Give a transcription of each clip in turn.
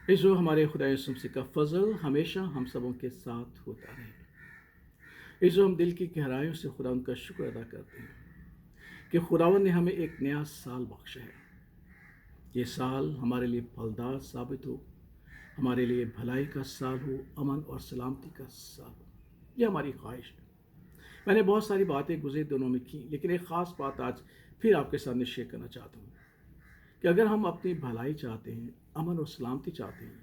اس جو ہمارے خدا یسوع مسیح کا فضل ہمیشہ ہم سبوں کے ساتھ ہوتا رہے۔ اس جو ہم دل کی گہرائیوں سے خدا ان کا شکر ادا کرتے ہیں کہ خداوند نے ہمیں ایک نیا سال بخشا ہے۔ یہ سال ہمارے لیے پھلدار ثابت ہو، ہمارے لیے بھلائی کا سال ہو، امن اور سلامتی کا سال ہو، یہ ہماری خواہش ہے۔ میں نے بہت ساری باتیں گزرے دنوں میں کی، لیکن ایک خاص بات آج پھر آپ کے سامنے شیئر کرنا چاہتا ہوں کہ اگر ہم اپنی بھلائی چاہتے ہیں، امن اور سلامتی چاہتے ہیں،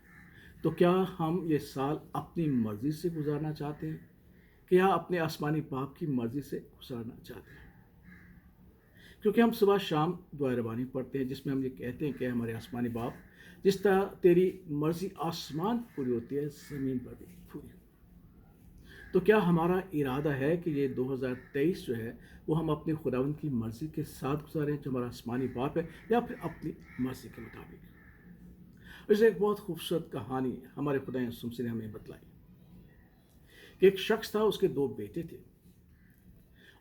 تو کیا ہم یہ سال اپنی مرضی سے گزارنا چاہتے ہیں کہ یا اپنے آسمانی باپ کی مرضی سے گزارنا چاہتے ہیں؟ کیونکہ ہم صبح شام دعائے ربانی پڑھتے ہیں جس میں ہم یہ کہتے ہیں کہ ہمارے آسمانی باپ، جس طرح تیری مرضی آسمان پر پوری ہوتی ہے، زمین پر بھی پوری ہو۔ تو کیا ہمارا ارادہ ہے کہ یہ 2023 جو ہے وہ ہم اپنے خداوند کی مرضی کے ساتھ گزاریں جو ہمارا آسمانی باپ ہے، یا پھر اپنی مرضی کے مطابق؟ اسے ایک بہت خوبصورت کہانی ہمارے خدا یسوع مسیح نے ہمیں بتلائی کہ ایک شخص تھا، اس کے دو بیٹے تھے،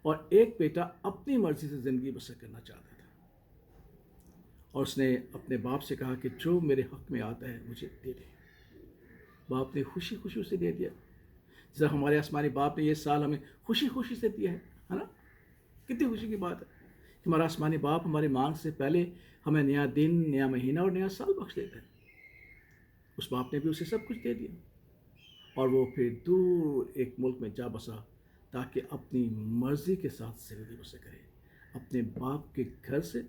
اور ایک بیٹا اپنی مرضی سے زندگی بسر کرنا چاہتا تھا، اور اس نے اپنے باپ سے کہا کہ جو میرے حق میں آتا ہے مجھے دے دے۔ باپ نے خوشی خوشی اسے دے دیا، جیسا ہمارے آسمانی باپ نے یہ سال ہمیں خوشی خوشی سے دیا ہے نا؟ کتنی خوشی کی بات ہے کہ ہمارا آسمانی باپ ہماری مانگ سے پہلے ہمیں نیا دن، نیا مہینہ اور نیا سال بخش دیتا ہے۔ اس باپ نے بھی اسے سب کچھ دے دیا، اور وہ پھر دور ایک ملک میں جا بسا تاکہ اپنی مرضی کے ساتھ زندگی بسر کرے، اپنے باپ کے گھر سے،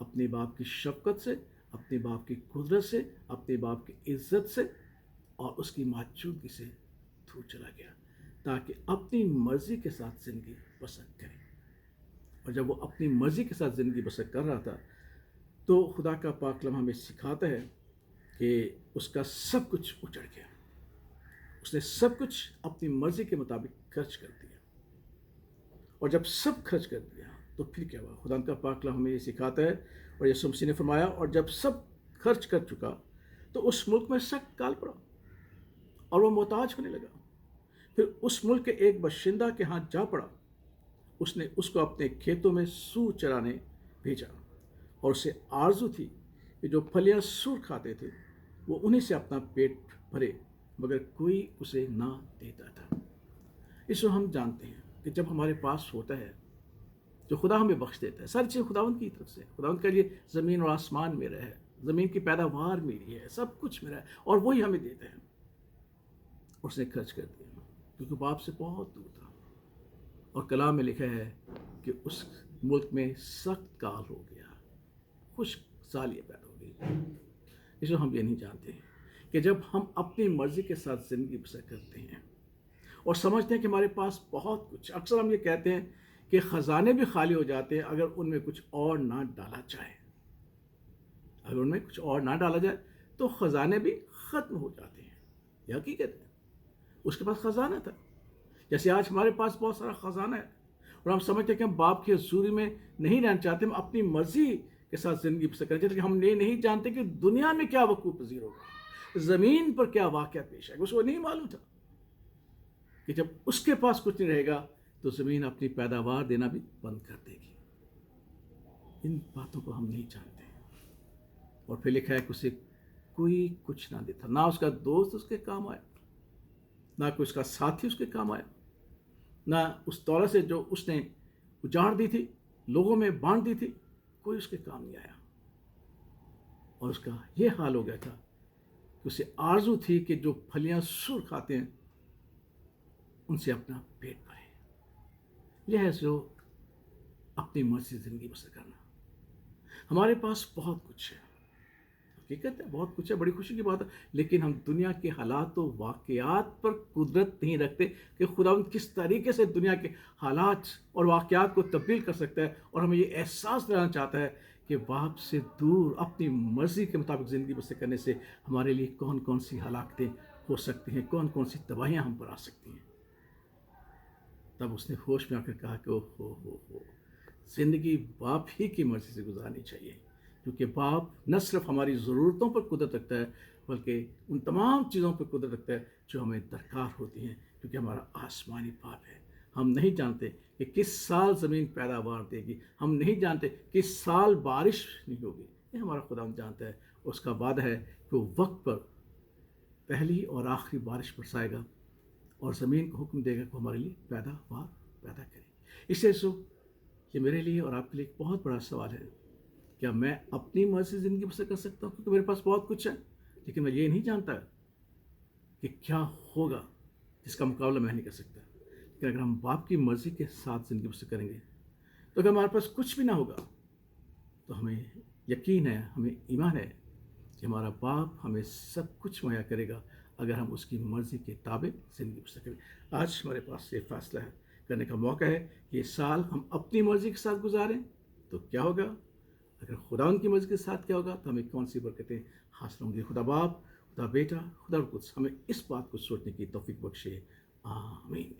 اپنے باپ کی شفقت سے، اپنے باپ کی قدرت سے، اپنے باپ کی عزت سے اور اس کی موجودگی سے دور چلا گیا تاکہ اپنی مرضی کے ساتھ زندگی بسر کرے۔ اور جب وہ اپنی مرضی کے ساتھ زندگی بسر کر رہا تھا تو خدا کا پاک کلام ہمیں سکھاتا ہے کہ اس کا سب کچھ اجڑ گیا، اس نے سب کچھ اپنی مرضی کے مطابق خرچ کر دیا، اور جب سب خرچ کر دیا تو پھر کیا ہوا؟ خدا کا پاک کلام ہمیں یہ سکھاتا ہے، اور یسوع مسیح نے فرمایا، اور جب سب خرچ کر چکا تو اس ملک میں سخت کال پڑا اور وہ محتاج ہونے لگا۔ پھر اس ملک کے ایک باشندہ کے ہاں جا پڑا، اس نے اس کو اپنے کھیتوں میں سور چرانے بھیجا، اور اسے آرزو تھی کہ جو پھلیاں سور کھاتے تھے وہ انہیں سے اپنا پیٹ بھرے، مگر کوئی اسے نہ دیتا تھا۔ اس کو ہم جانتے ہیں کہ جب ہمارے پاس ہوتا ہے جو خدا ہمیں بخش دیتا ہے، ساری چیز خداوند کی طرف سے، خداوند کے لیے زمین اور آسمان میرا ہے، زمین کی پیداوار میری ہے، سب کچھ میرا ہے، اور وہی ہمیں دیتا ہے۔ اس نے خرچ کر دیا کیونکہ باپ سے بہت دور تھا، اور کلام میں لکھا ہے کہ اس ملک میں سخت کال ہو گیا، خشک سالیاں پیدا ہو گئی۔ اس کو ہم یہ نہیں جانتے کہ جب ہم اپنی مرضی کے ساتھ زندگی بسر کرتے ہیں اور سمجھتے ہیں کہ ہمارے پاس بہت کچھ، اکثر ہم یہ کہتے ہیں کہ خزانے بھی خالی ہو جاتے ہیں اگر ان میں کچھ اور نہ ڈالا جائے۔ اگر ان میں کچھ اور نہ ڈالا جائے تو خزانے بھی ختم ہو جاتے ہیں، یہ حقیقت ہے۔ اس کے پاس خزانہ تھا، جیسے آج ہمارے پاس بہت سارا خزانہ ہے، اور ہم سمجھتے ہیں کہ ہم باپ کی حضوری میں نہیں رہنا چاہتے، ہم اپنی مرضی کے ساتھ زندگی بسر کرنا چاہتے، ہم یہ نہیں جانتے کہ دنیا میں کیا وقوع پذیر ہوگا، زمین پر کیا واقعہ پیش آئے گا۔ اس کو نہیں معلوم تھا کہ جب اس کے پاس کچھ نہیں رہے گا تو زمین اپنی پیداوار دینا بھی بند کر دے گی۔ ان باتوں کو ہم نہیں جانتے، اور پھر لکھا ہے کہ اسے کوئی کچھ نہ دیتا، نہ اس کا دوست اس کے کام آیا، نہ کوئی اس کا ساتھی اس کے کام آیا، نہ اس دولت سے جو اس نے اجاڑ دی تھی، لوگوں میں بانٹ دی تھی، کوئی اس کے کام نہیں آیا۔ اور اس کا یہ حال ہو گیا تھا کہ اسے آرزو تھی کہ جو پھلیاں سور کھاتے ہیں ان سے اپنا پیٹ بھرے۔ یہ ہے جو اپنی مرضی سے زندگی بسر کرنا۔ ہمارے پاس بہت کچھ ہے، حقیقت ہے، بہت کچھ ہے، بڑی خوشی کی بات ہے، لیکن ہم دنیا کے حالات و واقعات پر قدرت نہیں رکھتے کہ خداوند کس طریقے سے دنیا کے حالات اور واقعات کو تبدیل کر سکتا ہے، اور ہمیں یہ احساس دلانا چاہتا ہے کہ باپ سے دور اپنی مرضی کے مطابق زندگی بسر کرنے سے ہمارے لیے کون کون سی ہلاکتیں ہو سکتی ہیں، کون کون سی تباہیاں ہم پر آ سکتی ہیں۔ تب اس نے ہوش میں آ کر کہا کہ ہو زندگی باپ ہی کی مرضی سے گزارنی چاہیے، کیونکہ باپ نہ صرف ہماری ضرورتوں پر قدرت رکھتا ہے بلکہ ان تمام چیزوں پر قدرت رکھتا ہے جو ہمیں درکار ہوتی ہیں، کیونکہ ہمارا آسمانی باپ ہے۔ ہم نہیں جانتے کہ کس سال زمین پیداوار دے گی، ہم نہیں جانتے کس سال بارش نہیں ہوگی، یہ ہمارا خدا جانتا ہے۔ اس کا وعدہ ہے کہ وہ وقت پر پہلی اور آخری بارش برسائے گا اور زمین کو حکم دے گا کہ ہمارے لیے پیداوار پیدا کرے. اس سے یہ میرے لیے اور آپ کے لیے ایک بہت بڑا سوال ہے. کیا میں اپنی مرضی سے زندگی بسر کر سکتا ہوں؟ کیونکہ میرے پاس بہت کچھ ہے، لیکن میں یہ نہیں جانتا کہ کیا ہوگا جس کا مقابلہ میں نہیں کر سکتا. کہ اگر ہم باپ کی مرضی کے ساتھ زندگی بسر کریں گے تو اگر ہمارے پاس کچھ بھی نہ ہوگا تو ہمیں یقین ہے، ہمیں ایمان ہے کہ ہمارا باپ ہمیں سب کچھ مہیا کرے گا اگر ہم اس کی مرضی کے تابع زندگی بسر کریں. آج ہمارے پاس یہ فیصلہ ہے، کرنے کا موقع ہے کہ یہ سال ہم اپنی مرضی کے ساتھ گزاریں تو کیا ہوگا، اگر خدا ان کی مرضی کے ساتھ کیا ہوگا تو ہمیں کون سی برکتیں حاصل ہوں گی. خدا باپ، خدا بیٹا، خدا القدس ہمیں اس بات کو سوچنے کی توفیق بخشے. آمین.